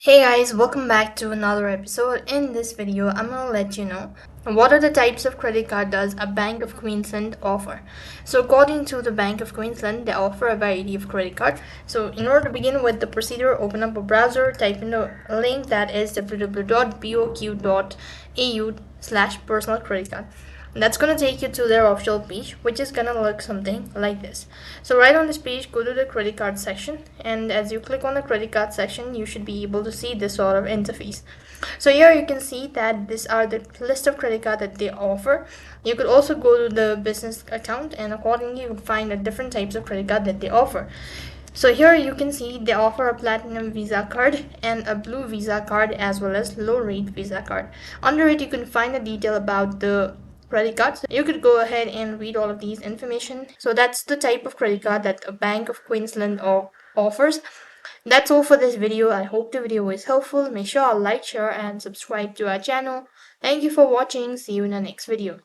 Hey guys, welcome back to another episode. In this video, I'm gonna let you know what are the types of credit card does a Bank of Queensland offer. So according to the Bank of Queensland, they offer a variety of credit cards. So in order to begin with the procedure, open up a browser, type in the link that is www.boq.au/personal credit card. That's gonna take you to their official page, which is gonna look something like this. So right on this page, go to the credit card section, and as you click on the credit card section, you should be able to see this sort of interface. So here you can see that these are the list of credit card that they offer. You could also go to the business account, and accordingly you can find the different types of credit card that they offer. So here you can see they offer a platinum Visa card and a blue Visa card as well as low rate Visa card. Under it you can find the detail about the credit cards. You could go ahead and read all of these information. So that's the type of credit card that a Bank of Queensland offers. That's all for this video. I hope the video was helpful. Make sure to like, share and subscribe to our channel. Thank you for watching. See you in the next video.